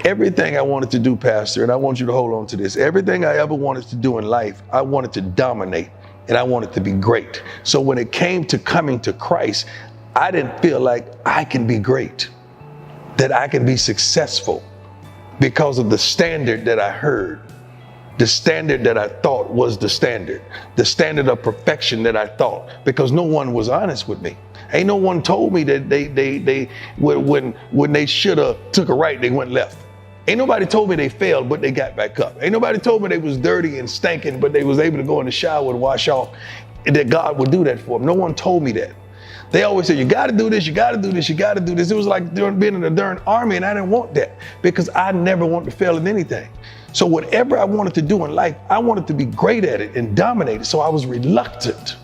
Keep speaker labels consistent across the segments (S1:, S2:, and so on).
S1: Everything I wanted to do, Pastor, and I want you to hold on to this, everything I ever wanted to do in life, I wanted to dominate and I wanted to be great. So when it came to coming to Christ, I didn't feel like I can be great, that I can be successful because of the standard that I heard, the standard that I thought was the standard of perfection that I thought, because no one was honest with me. Ain't no one told me that they when they should have took a right, they went left. Ain't nobody told me they failed, but they got back up. Ain't nobody told me they was dirty and stinking, but they was able to go in the shower and wash off, and that God would do that for them. No one told me that. They always said, you got to do this, you got to do this, you got to do this. It was like being in the darn army, and I didn't want that because I never wanted to fail in anything. So whatever I wanted to do in life, I wanted to be great at it and dominate it. So I was reluctant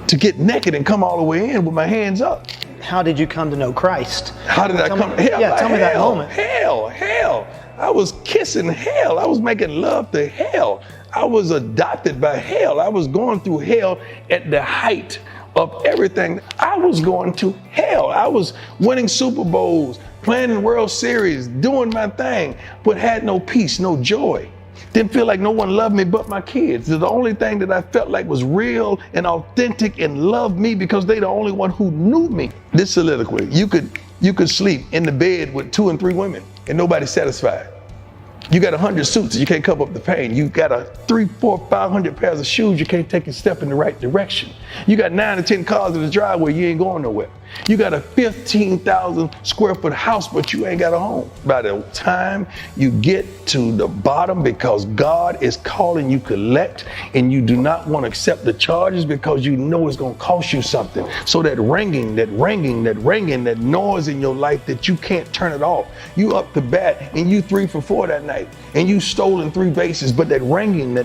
S1: to get naked and come all the way in with my hands up.
S2: How did you come to know Christ?
S1: How did I come?
S2: Tell me that moment.
S1: Hell. I was kissing hell. I was making love to hell. I was adopted by hell. I was going through hell at the height of everything. I was going to hell. I was winning Super Bowls, playing in World Series, doing my thing, but had no peace, no joy. Didn't feel like no one loved me but my kids. The only thing that I felt like was real and authentic and loved me because they the only one who knew me. This soliloquy, you could sleep in the bed with 2 and 3 women and nobody's satisfied. You got 100 suits, you can't cover up the pain. You got 300, 400, 500 pairs of shoes, you can't take a step in the right direction. You got 9 or 10 cars in the driveway, you ain't going nowhere. You got a 15,000 square foot house, but you ain't got a home. By the time you get to the bottom, because God is calling you collect, and you do not want to accept the charges because you know it's going to cost you something. So that ringing, that noise in your life that you can't turn it off. You up to bat and you 3 for 4 that night, and you stolen 3 bases, but that ringing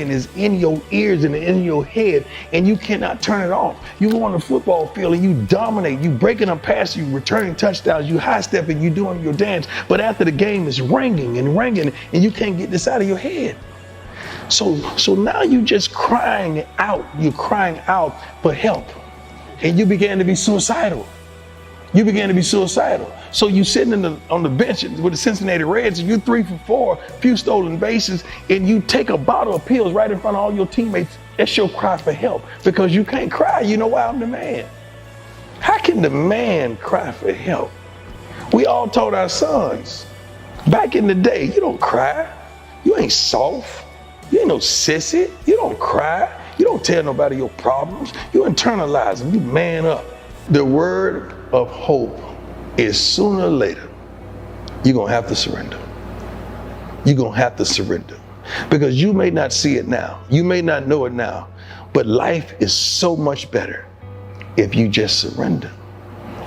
S1: is in your ears and in your head, and you cannot turn it off. You go on the football field and you dominate. You breaking up passes, you returning touchdowns, you high stepping, you doing your dance. But after the game, it's ringing, and you can't get this out of your head. So now you just crying out. You're crying out for help, and you began to be suicidal. So you sitting on the bench with the Cincinnati Reds, and you 3 for 4, few stolen bases, and you take a bottle of pills right in front of all your teammates. That's your cry for help, because you can't cry. You know why? I'm the man. How can the man cry for help? We all told our sons, back in the day, you don't cry. You ain't soft. You ain't no sissy. You don't cry. You don't tell nobody your problems. You internalize them. You man up. The word of hope is sooner or later, you're going to have to surrender. You're going to have to surrender. Because you may not see it now. You may not know it now. But life is so much better if you just surrender.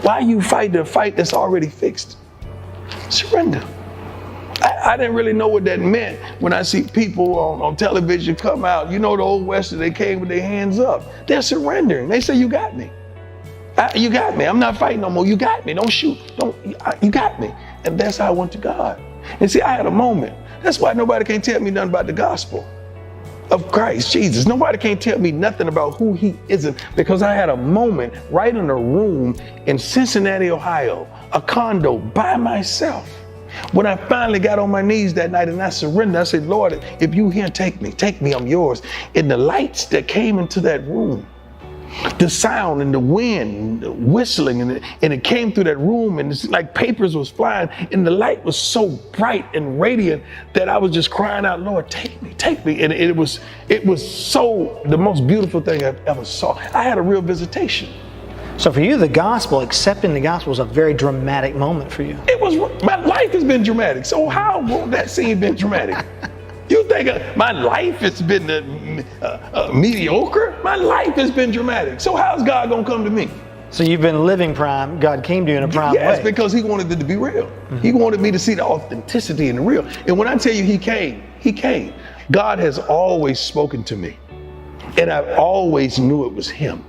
S1: Why you fight the fight that's already fixed? Surrender. I didn't really know what that meant when I see people on television come out. You know, the old Western, they came with their hands up. They're surrendering. They say, you got me. You got me. I'm not fighting no more. You got me. Don't shoot. You got me. And that's how I went to God. And see, I had a moment. That's why nobody can tell me nothing about the gospel of Christ Jesus. Nobody can tell me nothing about who he isn't, because I had a moment right in a room in Cincinnati, Ohio, a condo by myself. When I finally got on my knees that night and I surrendered, I said, Lord, if you here, take me, I'm yours. And the lights that came into that room, the sound and the wind whistling, and it came through that room, and it's like papers was flying, and the light was so bright and radiant that I was just crying out, Lord, take me. And it was so the most beautiful thing I've ever saw. I had a real visitation.
S2: So for you, the gospel, accepting the gospel, was a very dramatic moment for you.
S1: My life has been dramatic. So how won't that scene been dramatic? You think my life has been mediocre? My life has been dramatic. So how's God going to come to me?
S2: So you've been living prime. God came to you in a prime way.
S1: Yes, because he wanted it to be real. Mm-hmm. He wanted me to see the authenticity and the real. And when I tell you he came. God has always spoken to me. And I always knew it was him.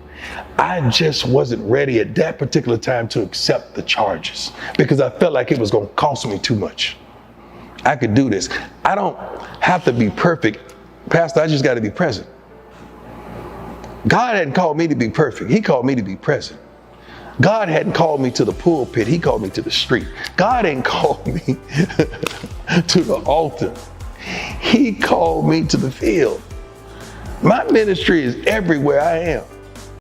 S1: I just wasn't ready at that particular time to accept the charges because I felt like it was going to cost me too much. I could do this. I don't have to be perfect, Pastor. I just got to be present. God hadn't called me to be perfect. He called me to be present. God hadn't called me to the pulpit. He called me to the street. God ain't called me to the altar. He called me to the field. My ministry is everywhere I am.